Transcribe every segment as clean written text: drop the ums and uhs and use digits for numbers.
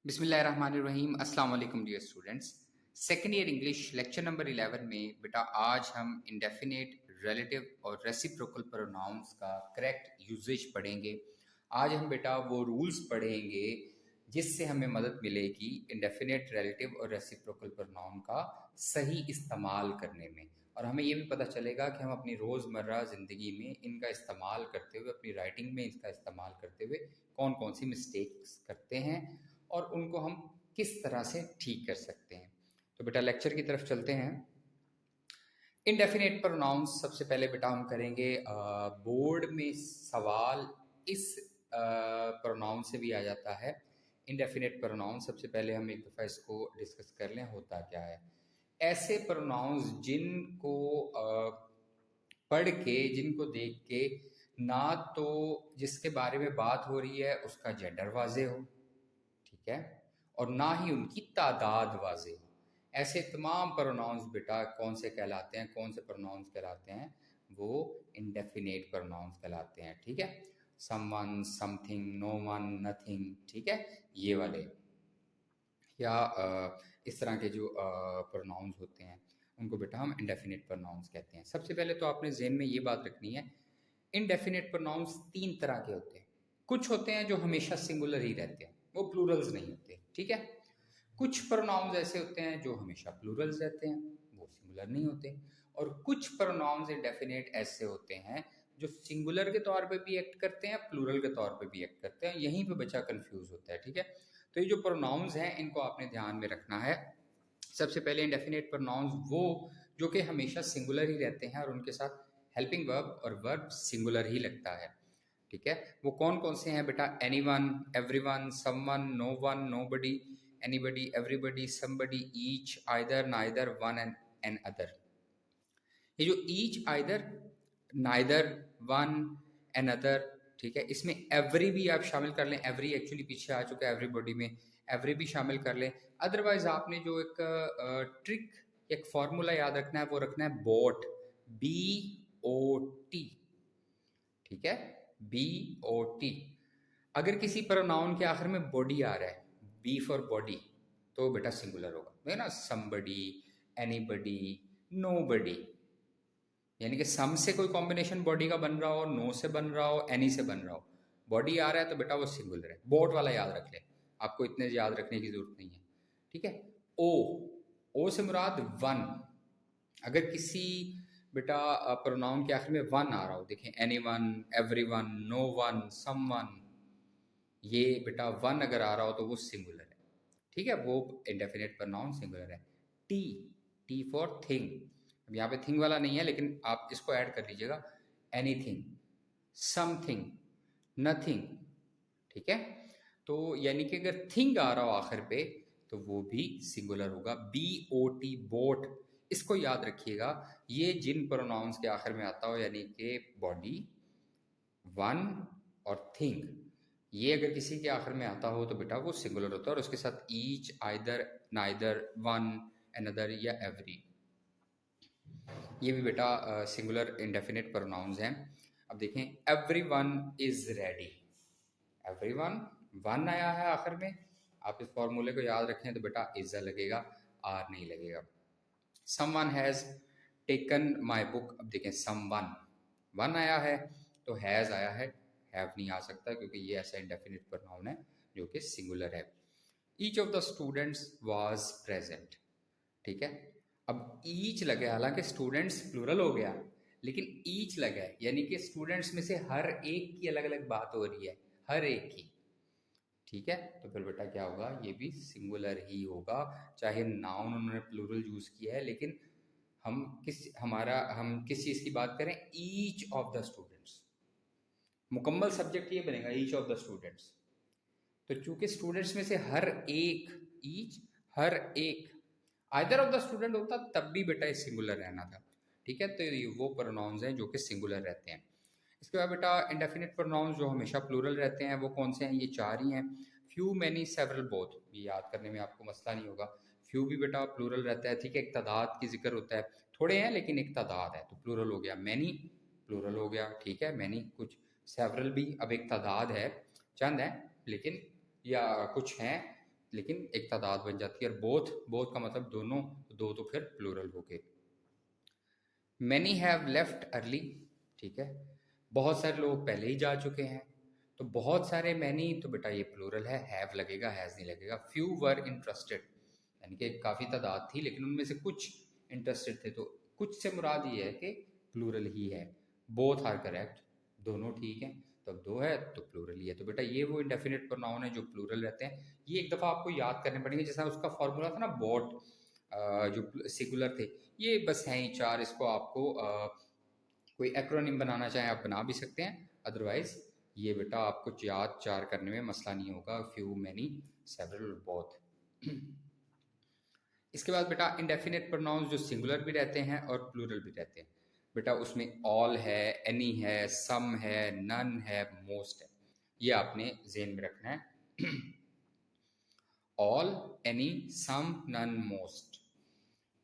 बिस्मिल्लाहिर्रहमानिर्रहीम। अस्सलाम वालेकुम dear students. Second year English lecture number 11 में बेटा आज हम इंडेफिनेट, रिलेटिव और रेसिप्रोकल प्रोनाउंस का करेक्ट यूजेज पढ़ेंगे। आज हम बेटा वो रूल्स पढ़ेंगे जिससे हमें मदद मिलेगी इंडेफिनेट, रिलेटिव और रेसिप्रोकल प्रोनाउन का सही इस्तेमाल करने में, और हमें ये भी पता चलेगा कि हम अपनी रोज़मर्रा ज़िंदगी में इनका इस्तेमाल करते हुए, अपनी राइटिंग में इसका इस्तेमाल करते हुए कौन कौन सी मिस्टेक्स करते हैं और उनको हम किस तरह से ठीक कर सकते हैं। तो बेटा लेक्चर की तरफ चलते हैं। इनडेफिनेट प्रोनाउंस सबसे पहले बेटा हम करेंगे। बोर्ड में सवाल इस प्रोनाउन से भी आ जाता है। इनडेफिनेट प्रोनाउन सबसे पहले हम एक दफ़ा इसको डिस्कस कर लें, होता क्या है। ऐसे प्रोनाउंस जिनको पढ़ के, जिनको देख के ना तो जिसके बारे में बात हो रही है उसका जेंडर वाजे हो, ठीक है, और ना ही उनकी तादाद वाजे हो। ऐसे तमाम प्रोनाउंस बेटा कौन से कहलाते हैं, कौन से प्रोनाउंस कहलाते हैं? वो इंडेफिनेट प्रोनाउंस कहलाते हैं, ठीक है। Someone, something, no one, nothing, ठीक है, ये वाले या इस तरह के जो प्रोनाउंस होते हैं उनको बेटा हम इंडेफिनेट प्रोनाउंस कहते हैं। सबसे पहले तो आपने ज़हन में ये बात रखनी है, इनडेफिनेट प्रोनाउंस तीन तरह के होते हैं। कुछ होते हैं जो हमेशा सिंगुलर ही रहते हैं, वो प्लूरल्स नहीं होते, ठीक है। कुछ प्रोनाउंस ऐसे होते हैं जो हमेशा प्लूरल्स रहते हैं, वो सिंगुलर नहीं होते। और कुछ प्रोनाउंस इंडेफिनेट ऐसे होते हैं जो सिंगुलर के तौर पे भी एक्ट करते हैं, प्लूरल के तौर पे भी एक्ट करते हैं। यहीं पे बच्चा कंफ्यूज होता है, ठीक है। तो ये जो प्रोनाउंस हैं इनको आपने ध्यान में रखना है। सबसे पहले इंडेफिनेट प्रोनाउंस वो जो कि हमेशा सिंगुलर ही रहते हैं और उनके साथ हेल्पिंग वर्ब और वर्ब सिंगुलर ही लगता है, ठीक है। वो कौन कौन से हैं बेटा? Anyone, everyone, someone, no one, nobody, anybody, everybody, somebody, each, either, neither, one and other. ये जो each, either, neither, one and other, ठीक है, इसमें एवरी भी आप शामिल कर लें। एवरी एक्चुअली पीछे आ चुका है एवरीबॉडी में, एवरी भी शामिल कर लें। अदरवाइज आपने जो एक ट्रिक, एक फॉर्मूला याद रखना है, वो रखना है बोट, BOT, ठीक है, BOT। अगर किसी प्रोनाउन के आखिर में बॉडी आ रहा है, बी फॉर बॉडी, तो बेटा सिंगुलर होगा, है ना। समबडी, एनीबडी, नोबडी, यानी कि सम से कोई कॉम्बिनेशन बॉडी का बन रहा हो, नो से बन रहा हो, एनी से बन रहा हो, बॉडी आ रहा है तो बेटा वो सिंगुलर है। बोट वाला याद रख ले, आपको इतने याद रखने की जरूरत नहीं है, ठीक है। ओ से मुराद वन। अगर किसी बेटा प्रोनाउन के आखिर में वन आ रहा हो, देखें, any one, every one, no one, some one, ये बेटा वन अगर आ रहा हो तो वो सिंगुलर है, ठीक है, वो इंडेफिनेट प्रोनाउन सिंगुलर है। T, T for thing. अब यहाँ पे थिंग वाला नहीं है, लेकिन आप इसको ऐड कर लीजिएगा। एनीथिंग, समथिंग, नथिंग, ठीक है। तो यानी कि अगर थिंग आ रहा हो आखिर पे तो वो भी सिंगुलर होगा, BOT, बोट। इसको याद रखिएगा, ये जिन प्रोनाउंस के आखिर में आता हो, यानी कि बॉडी, वन और थिंग, ये अगर किसी के आखिर में आता हो तो बेटा वो सिंगुलर होता है, और उसके साथ each, either, neither, one, another या एवरी, ये भी बेटा सिंगुलर इंडेफिनिट प्रोनाउंस हैं। अब देखें, everyone is ready. Everyone, one आया है आखिर में, आप इस फॉर्मूले को याद रखें तो बेटा इज लगेगा, आर नहीं लगेगा। Someone has taken my book. अब देखें, समवन, वन आया है तो हैज आया है, हैव नहीं आ सकता क्योंकि ये ऐसा इंडेफिनिट प्रोनाउन है जो कि सिंगुलर है। Each of the students was present, ठीक है। अब ईच लगे, हालांकि स्टूडेंट्स प्लूरल हो गया, लेकिन ईच लगा है, यानी कि स्टूडेंट्स में से हर एक की अलग अलग बात हो रही है, हर एक की, ठीक है। तो फिर बेटा क्या होगा? ये भी सिंगुलर ही होगा, चाहे नाउन उन्होंने प्लूरल यूज किया है, लेकिन हम किस चीज की बात करें? Each of the students. मुकम्मल सब्जेक्ट ये बनेगा, ईच ऑफ द स्टूडेंट्स। तो चूंकि स्टूडेंट्स में से हर एक, ईच, हर एक, आइदर ऑफ द स्टूडेंट होता तब भी बेटा सिंगुलर रहना था, ठीक है। तो ये वो प्रोनाउंस हैं जो कि सिंगुलर रहते हैं। इसके बाद बेटा इंडेफिनिट प्रोनाउंस जो हमेशा प्लूरल रहते हैं वो कौन से हैं? ये चार ही हैं। Few, many, several, both. ये याद करने में आपको मसला नहीं होगा। फ्यू भी बेटा प्लूरल रहता है, ठीक है, एक तादाद की जिक्र होता है, थोड़े हैं लेकिन एक तादाद है तो प्लूरल हो गया। मैनी प्लूरल हो गया, ठीक है, मैनी कुछ। सेवरल भी अब एक तादाद है, चंद है लेकिन, या कुछ हैं लेकिन एक तादाद बन जाती है, और बोथ बोथ का मतलब दोनों, दो तो फिर प्लूरल हो गए। मैनी हैव लेफ्ट अर्ली, ठीक है, बहुत सारे लोग पहले ही जा चुके हैं, तो बहुत सारे मैनी, तो बेटा ये प्लूरल है, हैव लगेगा, हैज़ नहीं लगेगा। फ्यू वर इंटरेस्टेड, यानी कि काफ़ी तादाद थी लेकिन उनमें से कुछ इंटरेस्टेड थे, तो कुछ से मुराद ये है कि प्लूरल ही है। बोथ आर करेक्ट, दोनों ठीक हैं, तो अब दो है तो प्लूरल ही है। तो बेटा ये वो इंडेफिनिट प्रोनाउन है जो प्लूरल रहते हैं। ये एक दफ़ा आपको याद करने पड़ेंगे, जैसा उसका फॉर्मूला था ना बोट, जो सिंगुलर थे, ये बस हैं ही चार। इसको आपको कोई एक्रोनिम बनाना चाहें आप बना भी सकते हैं, अदरवाइज ये बेटा आपको याद चार करने में मसला नहीं होगा, फ्यू, मैनी, सेवरल, बोथ। इसके बाद बेटा इंडेफिनिट प्रोनाउंस जो सिंगुलर भी रहते हैं और प्लूरल भी रहते हैं, बेटा उसमें ऑल है, एनी है, सम है, नन है, मोस्ट है, ये आपने ज़हन में रखना है। ऑल, एनी, सम, नन, मोस्ट,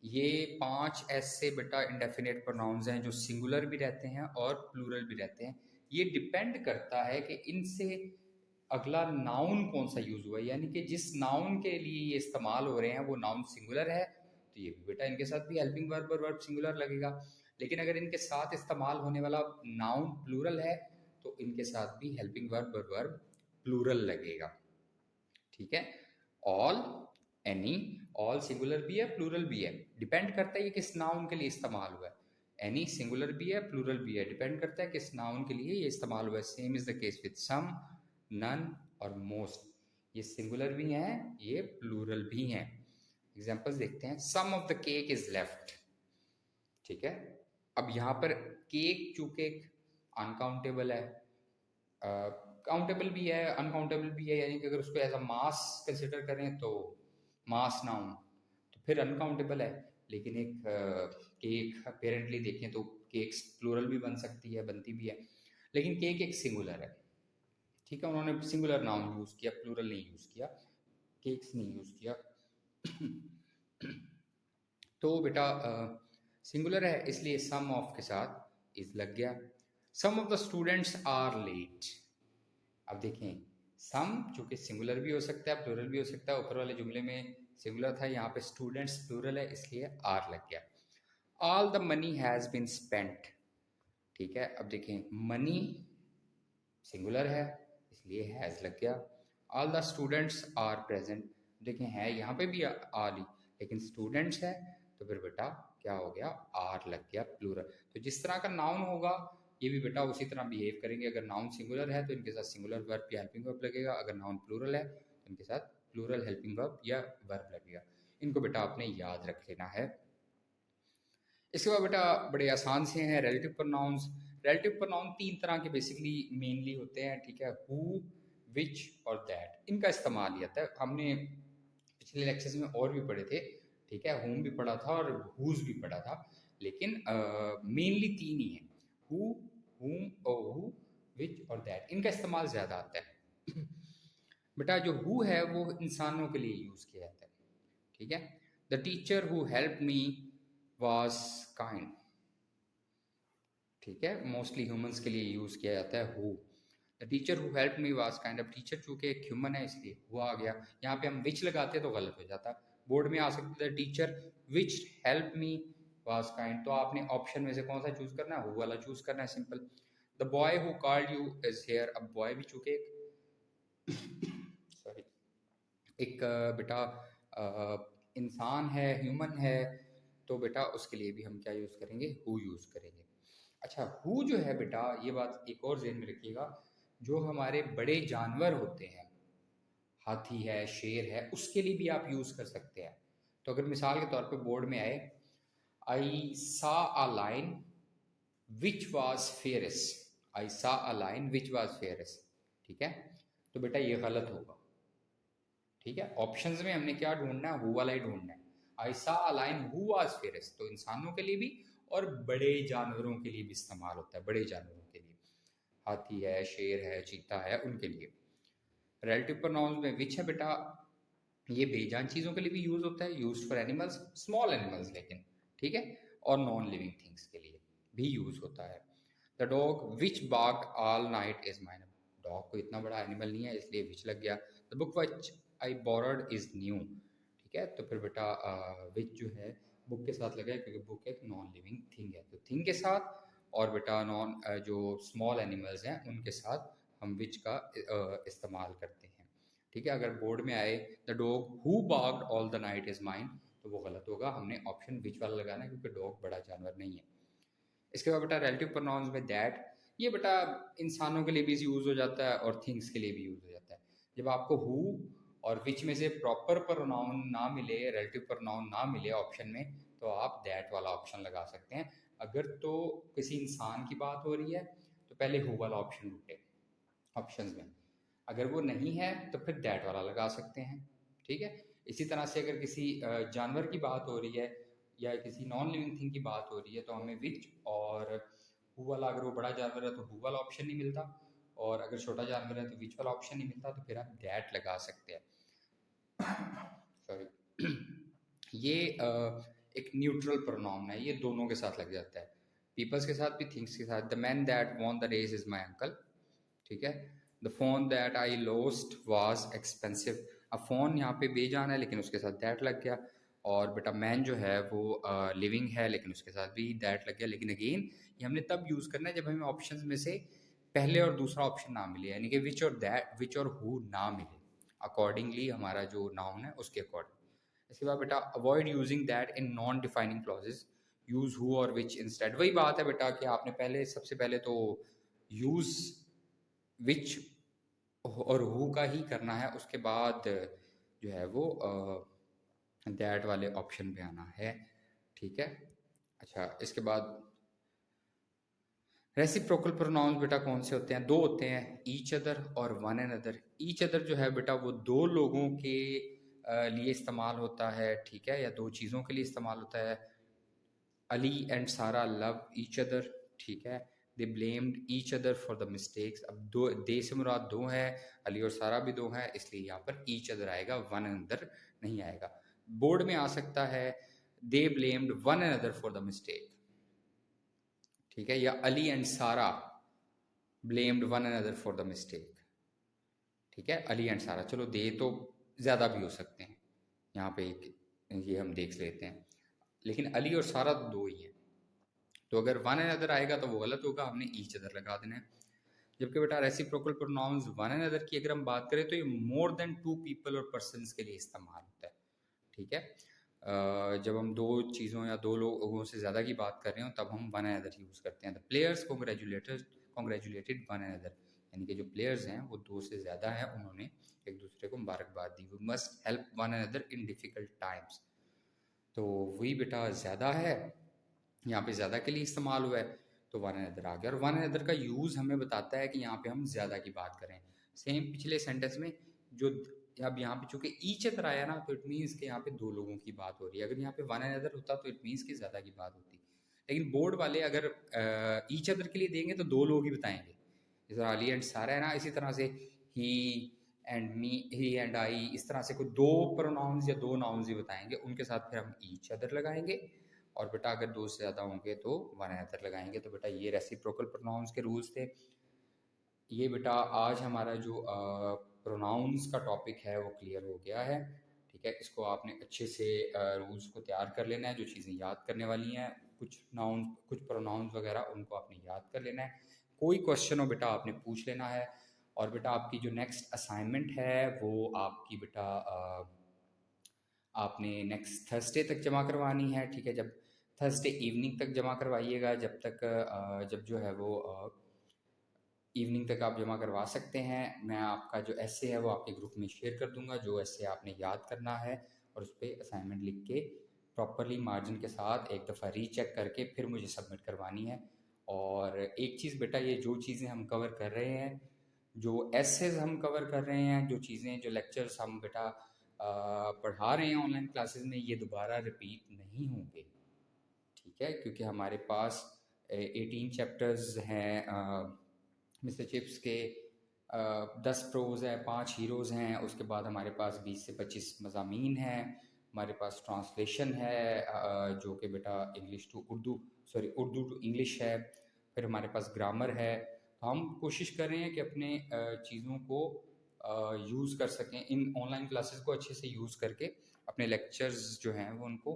ये 5 ऐसे बेटा इंडेफिनिट प्रोनाउंस हैं जो सिंगुलर भी रहते हैं और प्लूरल भी रहते हैं। ये डिपेंड करता है कि इनसे अगला नाउन कौन सा यूज हुआ है, यानी कि जिस नाउन के लिए ये इस्तेमाल हो रहे हैं वो नाउन सिंगुलर है, तो ये भी बेटा इनके साथ भी हेल्पिंग वर्ब और वर्ब सिंगुलर लगेगा। लेकिन अगर इनके साथ इस्तेमाल होने वाला नाउन प्लूरल है तो इनके साथ भी हेल्पिंग वर्ब और वर्ब प्लूरल लगेगा, ठीक है। ऑल, एनी, ऑल सिंगुलर भी है, प्लूरल भी है, डिपेंड करता है ये किस नाउन के लिए इस्तेमाल हुआ है। एनी सिंगुलर भी है, प्लूरल भी है, डिपेंड करता है किस नाउन के लिए ये इस्तेमाल हुआ है। Same is the case with some, none or most, ये सिंगुलर भी हैं, ये प्लूरल भी हैं। एग्जांपल्स देखते हैं। Some of the cake is left, ठीक है। अब यहाँ पर केक चूंकि अनकाउंटेबल है, काउंटेबल भी है, अनकाउंटेबल भी है, यानी कि अगर उसको एज अ मास कंसिडर करें तो मास नाउन, तो फिर अनकाउंटेबल है। लेकिन एक केक अपेरेंटली देखें तो केक्स प्लूरल भी बन सकती है, बनती भी है, लेकिन केक एक सिंगुलर है, ठीक है। उन्होंने सिंगुलर नाउन यूज़ किया, प्लूरल नहीं यूज़ किया, केक्स नहीं यूज़ किया। तो बेटा सिंगुलर है इसलिए सम ऑफ के साथ इज लग गया। Some of the students are late, अब देखें सम चूंकि सिंगुलर भी हो सकता है, प्लूरल भी हो सकता है, ऊपर वाले जुमले में सिंगुलर था, यहाँ पे स्टूडेंट्स प्लूरल है इसलिए आर लग गया। All the money has been spent, ठीक है। अब देखें मनी सिंगुलर है इसलिए हैज़ लग गया। All the students are present, देखें है यहाँ पे भी आर ही, लेकिन स्टूडेंट्स है तो फिर बेटा क्या हो गया, आर लग गया, प्लूरल। तो जिस तरह का नाउन होगा ये भी बेटा उसी तरह बिहेव करेंगे। अगर नाउन सिंगुलर है तो इनके साथ सिंगुलर वर्ब या हेल्पिंग वर्ब लगेगा, अगर नाउन प्लूरल है तो इनके साथ प्लूरल हेल्पिंग वर्ब या वर्ब लगेगा। इनको बेटा आपने याद रख लेना है। इसके बाद बेटा बड़े आसान से हैं रिलेटिव प्रोनाउंस। रिलेटिव प्रोनाउन 3 तरह के बेसिकली मेनली होते हैं, ठीक है। हु, विच और दैट, इनका इस्तेमाल ही आता है। हमने पिछले लेक्चर्स में और भी पढ़े थे, ठीक है, हुम भी पढ़ा था और हुज भी पढ़ा था, लेकिन मेनली 3 ही हैं, हु, हुम और हु, विच और दैट, इनका इस्तेमाल ज़्यादा आता है। बेटा जो हु है वो इंसानों के लिए यूज़ किया जाता है, ठीक है। The teacher who help me was kind, ठीक है, मोस्टली ह्यूमंस के लिए यूज़ किया जाता है who. The teacher who help me was kind, अब टीचर चूंकि एक ह्यूमन है इसलिए हुआ आ गया। यहाँ पे हम विच लगाते तो गलत हो जाता, बोर्ड में आ सकता है teacher which help me was kind, तो आपने ऑप्शन में से कौन सा चूज करना है, हु वाला चूज करना है, simple. The boy who called you is here, अब बॉय भी चूंकि सॉरी एक बेटा इंसान है, ह्यूमन है, तो बेटा उसके लिए भी हम क्या यूज़ करेंगे, हु यूज़ करेंगे। अच्छा हु जो है बेटा, ये बात एक और ज़हन में रखिएगा, जो हमारे बड़े जानवर होते हैं, हाथी है, शेर है, उसके लिए भी आप यूज़ कर सकते हैं। तो अगर मिसाल के तौर पे बोर्ड में आए आई सा अ लाइन विच वाज फेयरेस, आई सा अ लाइन विच वाज फेयरेस, ठीक है, तो बेटा ये गलत होगा, ठीक है। ऑप्शंस में हमने क्या ढूंढना है, हु वाला ही ढूंढना है। आई सा a line who was fairest, तो इंसानों के लिए भी और बड़े जानवरों के लिए भी इस्तेमाल होता है, बड़े जानवरों के लिए, हाथी है, शेर है, चीता है, उनके लिए। रिलेटिव प्रोनाउंस में विच है बेटा, ये बेजान चीज़ों के लिए भी यूज़ होता है, use for animals, small animals लेकिन, ठीक है, और नॉन लिविंग थिंग्स के लिए भी यूज़ होता है। The dog which bark all night is mine, dog को इतना बड़ा एनिमल नहीं है इसलिए विच लग गया। The book which I board is new, ठीक है। तो फिर बेटा विच जो है बुक के साथ लगा है, क्योंकि बुक एक नॉन लिविंग थिंग है, तो थिंग के साथ, और बेटा नॉन जो स्मॉल एनिमल्स हैं उनके साथ हम विच का इस्तेमाल करते हैं, ठीक है। अगर बोर्ड में आए the dog who barked all the night is mine, तो वो गलत होगा, हमने ऑप्शन विच वाला लगाना है, क्योंकि डॉग बड़ा जानवर नहीं है। इसके बाद बेटा रिलेटिव प्रोनाउंस में दैट, ये बेटा इंसानों के लिए भी यूज़ हो जाता है और थिंग्स के लिए भी यूज़ हो जाता है। जब आपको हु और विच में से प्रॉपर प्रोनाउन ना मिले, रिलेटिव प्रोनाउन ना मिले ऑप्शन में, तो आप दैट वाला ऑप्शन लगा सकते हैं। अगर तो किसी इंसान की बात हो रही है तो पहले हु वाला ऑप्शन ढूंढे ऑप्शंस में, अगर वो नहीं है तो फिर दैट वाला लगा सकते हैं, ठीक है। इसी तरह से अगर किसी जानवर की बात हो रही है या किसी नॉन लिविंग थिंग की बात हो रही है, तो हमें विच और हु वाला, अगर वो बड़ा जानवर है तो हु वाला ऑप्शन नहीं मिलता, और अगर छोटा जानवर है तो विच वाला ऑप्शन नहीं मिलता, तो फिर आप दैट लगा सकते हैं। सॉरी ये एक न्यूट्रल प्रोनाउन है, ये दोनों के साथ लग जाता है, पीपल्स के साथ भी, थिंग्स के साथ। The man that won the race is my uncle, ठीक है। The phone that I lost was expensive, अब फोन यहाँ पे बेजान है लेकिन उसके साथ दैट लग गया, और बेटा मैन जो है वो लिविंग है लेकिन उसके साथ भी दैट लग गया। लेकिन अगेन ये हमने तब यूज़ करना है जब हमें ऑप्शंस में से पहले और दूसरा ऑप्शन ना मिले, यानी कि विच और दैट, विच और हु ना मिले, अकॉर्डिंगली हमारा जो नाउन है उसके अकॉर्डिंग। इसके बाद बेटा avoid using that in non defining clauses, use who और विच इंस्टेड। वही बात है बेटा कि आपने पहले, सबसे पहले तो यूज विच और हु का ही करना है, उसके बाद जो है वो दैट वाले ऑप्शन पे आना है, ठीक है। अच्छा, इसके बाद रेसिप्रोकल प्रोनाउंस बेटा कौन से होते हैं? दो होते हैं, ईच अदर और one and other. Each other जो है बेटा वो दो लोगों के लिए इस्तेमाल होता है, ठीक है, या दो चीज़ों के लिए इस्तेमाल होता है। Ali and Sara love each other, ठीक है। They blamed each other for the mistakes, अब दो, दे से मुराद दो हैं, अली और सारा भी दो हैं, इसलिए यहाँ पर ईच अदर आएगा, वन अनदर नहीं आएगा। बोर्ड में आ सकता है they blamed one another for the mistake, ठीक है, या Ali and Sara blamed one another for the mistake, ठीक है। अली एंड सारा, चलो दे तो ज़्यादा भी हो सकते हैं, यहाँ पे एक ये हम देख लेते हैं, लेकिन अली और सारा तो दो ही हैं, तो अगर वन एंड अदर आएगा तो वो गलत होगा, हमने ईच अदर लगा देना है। जबकि बेटा reciprocal pronouns one and other की अगर हम बात करें तो ये मोर देन टू पीपल और पर्सन्स के लिए इस्तेमाल होता है, ठीक है। जब हम दो चीज़ों या दो लोगों से ज़्यादा की बात कर रहे हो तब हम वन एंड अदर यूज़ करते हैं। The players congratulated one and other, यानी कि जो प्लेयर्स हैं वो दो से ज़्यादा हैं, उन्होंने एक दूसरे को मुबारकबाद दी। We must help one and other in difficult times, तो वही बेटा ज़्यादा है, यहाँ पे ज़्यादा के लिए इस्तेमाल हुआ है, तो वन अनदर आ गया। और वन अनदर का यूज़ हमें बताता है कि यहाँ पे हम ज़्यादा की बात करें। सेम पिछले सेंटेंस में जो, अब यहाँ पे चूंकि ईच अदर आया ना, तो इट मीन्स कि यहाँ पे दो लोगों की बात हो रही है। अगर यहाँ पे वन अनदर होता तो इट मीन्स कि ज़्यादा की बात होती। लेकिन बोर्ड वाले अगर ईच अदर के लिए देंगे तो दो लोग ही बताएंगे, जैसे अली एंड सारा है ना, इसी तरह से ही and me, he and I, इस तरह से कोई दो प्रोनाउंस या दो नाउन्स ही बताएंगे, उनके साथ फिर हम ईच अदर लगाएंगे। और बेटा अगर दो से ज़्यादा होंगे तो वन अनदर लगाएंगे। तो बेटा ये रेसिप्रोकल प्रोनाउंस के रूल्स थे। ये बेटा आज हमारा जो प्रोनाउंस का टॉपिक है वो क्लियर हो गया है, ठीक है। इसको आपने अच्छे से रूल्स को तैयार कर लेना है, जो चीज़ें याद करने वाली हैं, कुछ नाउन कुछ प्रोनाउंस वगैरह उनको आपने याद कर लेना है। कोई क्वेश्चन हो बेटा आपने पूछ लेना है। और बेटा आपकी जो नेक्स्ट असाइनमेंट है वो आपकी बेटा आपने नेक्स्ट थर्सडे तक जमा करवानी है, ठीक है। जब थर्सडे इवनिंग तक जमा करवाइएगा, जब तक जब जो है वो इवनिंग तक आप जमा करवा सकते हैं। मैं आपका जो एसे है वो आपके ग्रुप में शेयर कर दूंगा, जो एसे आपने याद करना है और उस पर असाइनमेंट लिख के प्रॉपरली मार्जिन के साथ एक दफ़ा रीचेक करके फिर मुझे सबमिट करवानी है। और एक चीज़ बेटा, ये जो चीज़ें हम कवर कर रहे हैं, जो एसेज हम कवर कर रहे हैं, जो चीज़ें, जो लेक्चर्स हम बेटा पढ़ा रहे हैं ऑनलाइन क्लासेस में, ये दोबारा रिपीट नहीं होंगे, ठीक है। क्योंकि हमारे पास 18 चैप्टर्स हैं मिस्टर चिप्स के, 10 प्रोज है, 5 हीरोज़ हैं, उसके बाद हमारे पास 20 से 25 मज़ामीन हैं, हमारे पास ट्रांसलेशन है जो कि बेटा English to Urdu, sorry Urdu to English है, फिर हमारे पास ग्रामर है। तो हम कोशिश कर रहे हैं कि अपने चीज़ों को यूज़ कर सकें, इन ऑनलाइन क्लासेस को अच्छे से यूज़ करके अपने लेक्चर्स जो हैं वो उनको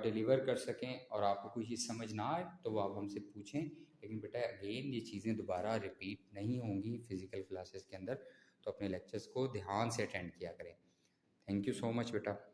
डिलीवर कर सकें। और आपको कोई चीज़ समझ ना आए तो वो आप हमसे पूछें, लेकिन बेटा अगेन ये चीज़ें दोबारा रिपीट नहीं होंगी फिज़िकल क्लासेस के अंदर, तो अपने लेक्चर्स को ध्यान से अटेंड किया करें। थैंक यू सो मच बेटा।